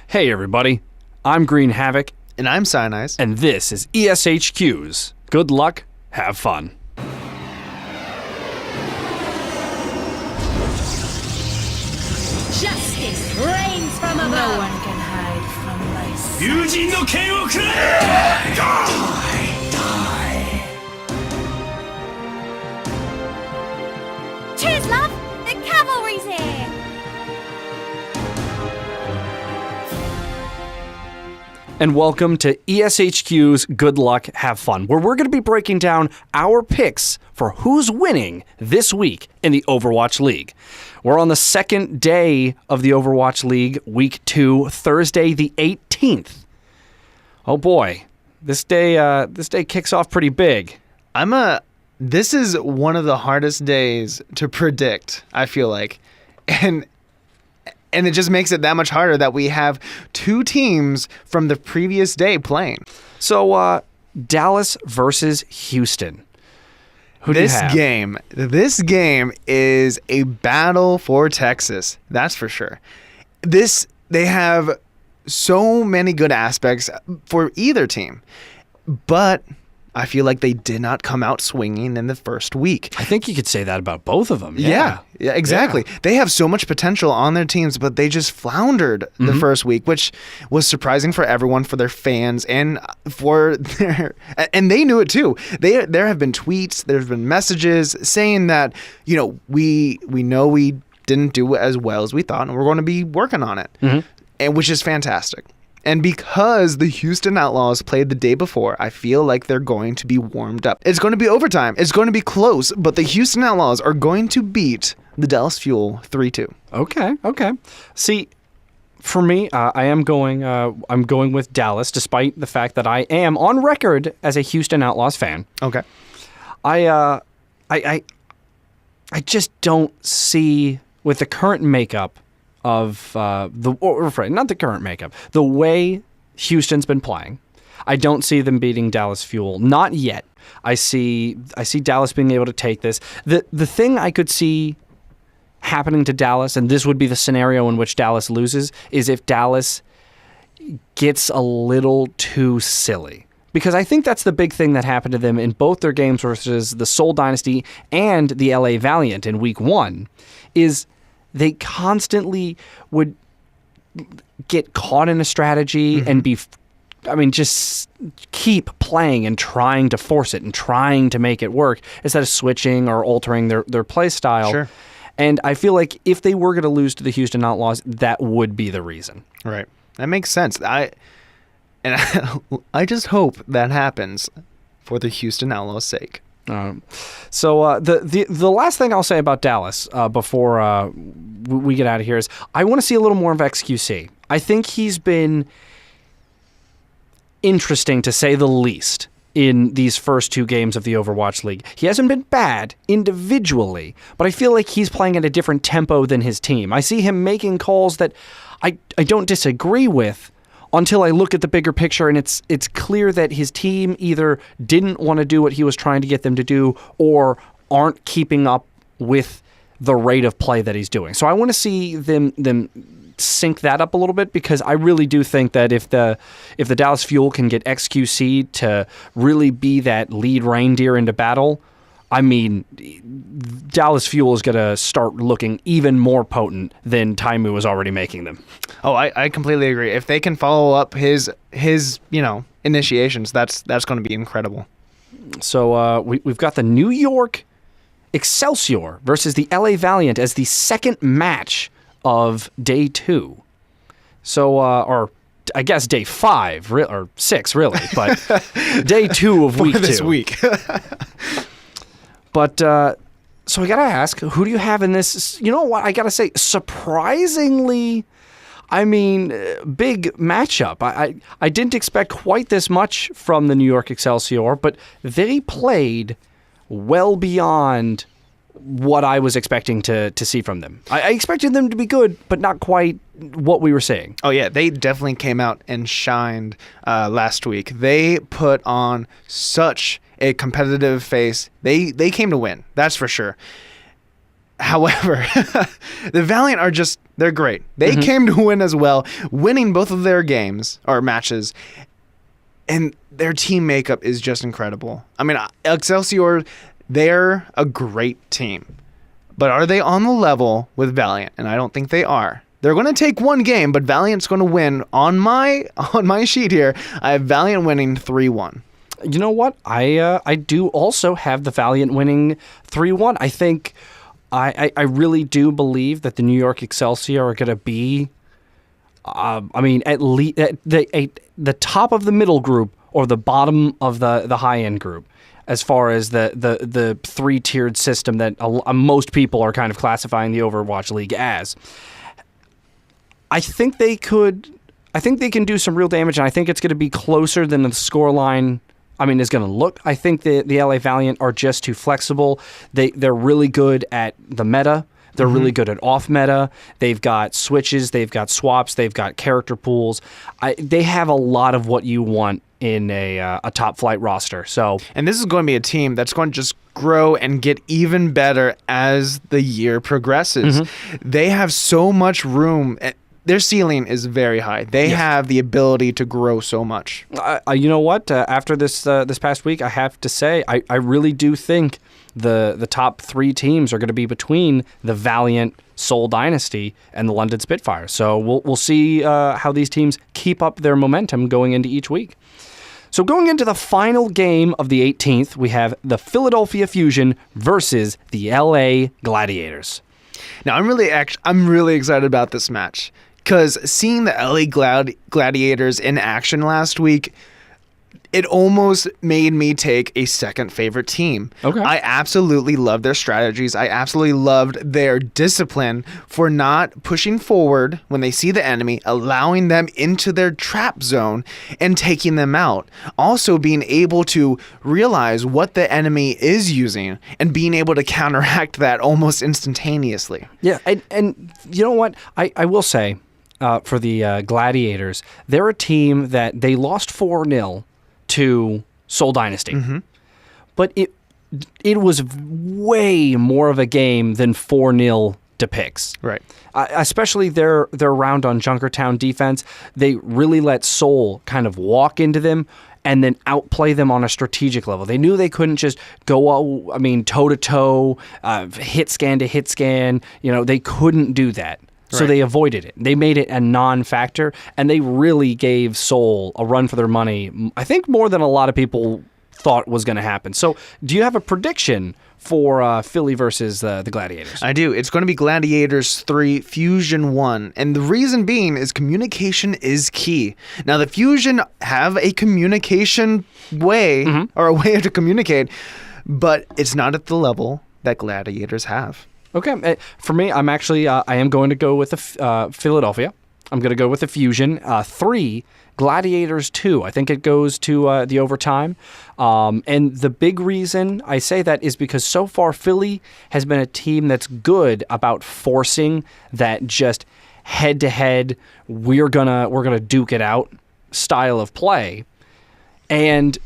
Hey everybody, I'm Greenhavak, And I'm Cynize. and this is ESHQ's Good Luck, Have Fun. Justice reigns from above. No one can hide from my sight. 友人の剣をくれ Cheers, love! The cavalry's here! And welcome to ESHQ's Good Luck, Have Fun, where we're going to be breaking down our picks for who's winning this week in the Overwatch League. We're on the second day of the Overwatch League, week 2, Thursday the 18th. Oh boy, this day kicks off pretty big. This is one of the hardest days to predict, I feel like. And it just makes it that much harder that we have two teams from the previous day playing. So, Dallas versus Houston. Who do you have? This game is a battle for Texas. That's for sure. They have so many good aspects for either team, but I feel like they did not come out swinging in the first week. I think you could say that about both of them. Yeah, exactly. Yeah. They have so much potential on their teams, but they just floundered the first week, which was surprising for everyone, for their fans, and for and they knew it too. There have been tweets, there's been messages saying that, we know we didn't do as well as we thought, and we're going to be working on it, and which is fantastic. And because the Houston Outlaws played the day before, I feel like they're going to be warmed up. It's going to be overtime. It's going to be close, but the Houston Outlaws are going to beat the Dallas Fuel 3-2. Okay. See, for me, I'm going with Dallas, despite the fact that I am on record as a Houston Outlaws fan. Okay. I just don't see, with the current makeup of the way Houston's been playing, I don't see them beating Dallas Fuel. Not yet. I see Dallas being able to take this. The thing I could see happening to Dallas, and this would be the scenario in which Dallas loses, is if Dallas gets a little too silly. Because I think that's the big thing that happened to them in both their games versus the Seoul Dynasty and the LA Valiant in week 1, is they constantly would get caught in a strategy and just keep playing and trying to force it and trying to make it work instead of switching or altering their play style. Sure. And I feel like if they were going to lose to the Houston Outlaws, that would be the reason. Right. That makes sense. I just hope that happens for the Houston Outlaws' sake. So the last thing I'll say about Dallas before we get out of here is I want to see a little more of XQC. I think he's been interesting, to say the least, in these first 2 games of the Overwatch League. He hasn't been bad individually, but I feel like he's playing at a different tempo than his team. I see him making calls that I don't disagree with, until I look at the bigger picture and it's clear that his team either didn't want to do what he was trying to get them to do or aren't keeping up with the rate of play that he's doing. So I want to see them sync that up a little bit, because I really do think that if the Dallas Fuel can get XQC to really be that lead reindeer into battle, I mean, Dallas Fuel is going to start looking even more potent than Taimu is already making them. Oh, I completely agree. If they can follow up his initiations, that's going to be incredible. So we've got the New York Excelsior versus the LA Valiant as the second match of day 2. So, or I guess day 5 or 6 really, but day 2 of week 2. This week. But, so I gotta ask, who do you have in this? You know what? I gotta say, surprisingly, big matchup. I didn't expect quite this much from the New York Excelsior, but they played well beyond what I was expecting to see from them. I expected them to be good, but not quite what we were seeing. Oh, yeah. They definitely came out and shined last week. They put on such a competitive face. They came to win. That's for sure. However, the Valiant are they're great. They came to win as well, winning both of their games or matches. And their team makeup is just incredible. I mean, Excelsior, they're a great team. But are they on the level with Valiant? And I don't think they are. They're going to take one game, but Valiant's going to win. On my sheet here, I have Valiant winning 3-1. You know what? I do also have the Valiant winning 3-1. I think I really do believe that the New York Excelsior are going to be, at least the top of the middle group or the bottom of the high end group, as far as the 3-tiered system that most people are kind of classifying the Overwatch League as. I think they can do some real damage, and I think it's going to be closer than the scoreline is going to look. I think the LA Valiant are just too flexible. They're really good at the meta. They're really good at off-meta. They've got switches. They've got swaps. They've got character pools. They have a lot of what you want in a top-flight roster. And this is going to be a team that's going to just grow and get even better as the year progresses. They have so much room. Their ceiling is very high. They have the ability to grow so much. You know what? After this past week, I have to say, I really do think the top 3 teams are going to be between the Valiant, Seoul Dynasty, and the London Spitfire. So we'll see how these teams keep up their momentum going into each week. So going into the final game of the 18th, we have the Philadelphia Fusion versus the LA Gladiators. Now, I'm really excited about this match. Because seeing the LA Gladiators in action last week, it almost made me take a second favorite team. Okay. I absolutely loved their strategies. I absolutely loved their discipline for not pushing forward when they see the enemy, allowing them into their trap zone and taking them out. Also being able to realize what the enemy is using and being able to counteract that almost instantaneously. Yeah, and you know what? I will say, for the Gladiators, they're a team that they lost 4-0 to Seoul Dynasty. But it was way more of a game than 4-0 depicts. Right. Especially their round on Junkertown defense. They really let Seoul kind of walk into them and then outplay them on a strategic level. They knew they couldn't just go, toe-to-toe, hit scan to hit scan. They couldn't do that. So they avoided it. They made it a non-factor, and they really gave Seoul a run for their money, I think more than a lot of people thought was going to happen. So do you have a prediction for Philly versus the Gladiators? I do. It's going to be Gladiators 3, Fusion 1. And the reason being is communication is key. Now, the Fusion have a communication way, or a way to communicate, but it's not at the level that Gladiators have. Okay. For me, I am going to go with the Philadelphia. I'm going to go with the Fusion. 3, Gladiators 2. I think it goes to the overtime. And the big reason I say that is because so far Philly has been a team that's good about forcing that just head-to-head, we're gonna duke it out style of play. And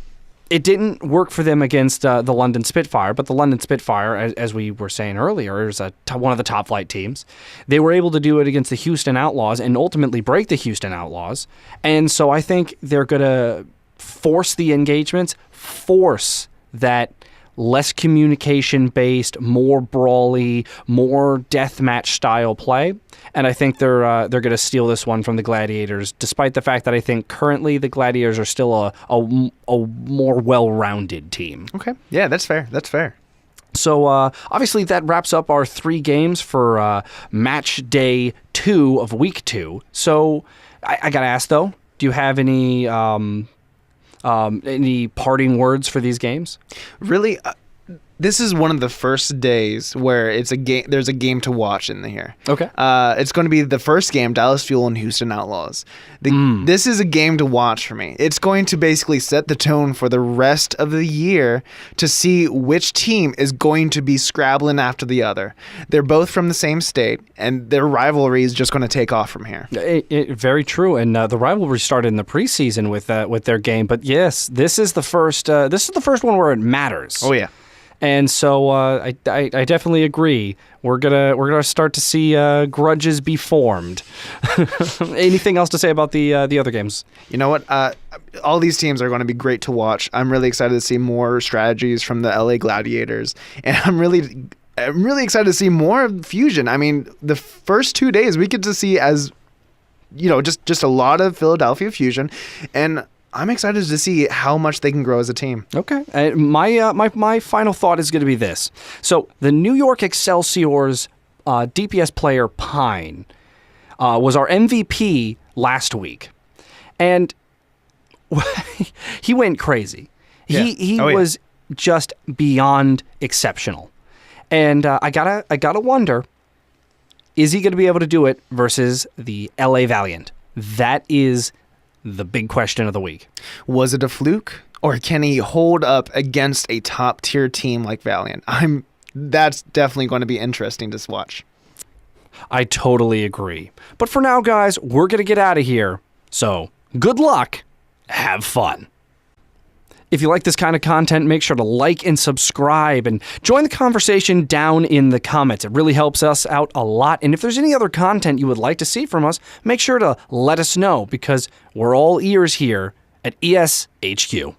it didn't work for them against the London Spitfire, but the London Spitfire, as we were saying earlier, is one of the top flight teams. They were able to do it against the Houston Outlaws and ultimately break the Houston Outlaws. And so I think they're going to force the engagements, force that less communication-based, more brawly, more deathmatch style play. And I think they're going to steal this one from the Gladiators, despite the fact that I think currently the Gladiators are still a more well-rounded team. Okay. Yeah, that's fair. That's fair. So obviously that wraps up our 3 games for match day 2 of week 2. So I got to ask, though, do you have any parting words for these games? Really, this is one of the first days where it's a game. There's a game to watch in here. Okay. It's going to be the first game, Dallas Fuel and Houston Outlaws. This is a game to watch for me. It's going to basically set the tone for the rest of the year to see which team is going to be scrabbling after the other. They're both from the same state, and their rivalry is just going to take off from here. Very true. And the rivalry started in the preseason with their game. But yes, this is the first one where it matters. Oh yeah. And so I definitely agree. We're gonna start to see grudges be formed. Anything else to say about the other games? You know what? All these teams are going to be great to watch. I'm really excited to see more strategies from the LA Gladiators, and I'm really excited to see more of Fusion. I mean, the first 2 days we get to see just a lot of Philadelphia Fusion, and I'm excited to see how much they can grow as a team. Okay. My final thought is going to be this. So the New York Excelsior's DPS player Pine was our MVP last week, and he went crazy. Yeah. He was just beyond exceptional, and I gotta wonder, is he going to be able to do it versus the LA Valiant? That is the big question of the week. Was it a fluke, or can he hold up against a top tier team like Valiant? That's definitely going to be interesting to watch. I totally agree. But for now, guys, we're going to get out of here. So good luck. Have fun. If you like this kind of content, make sure to like and subscribe and join the conversation down in the comments. It really helps us out a lot. And if there's any other content you would like to see from us, make sure to let us know, because we're all ears here at ESHQ.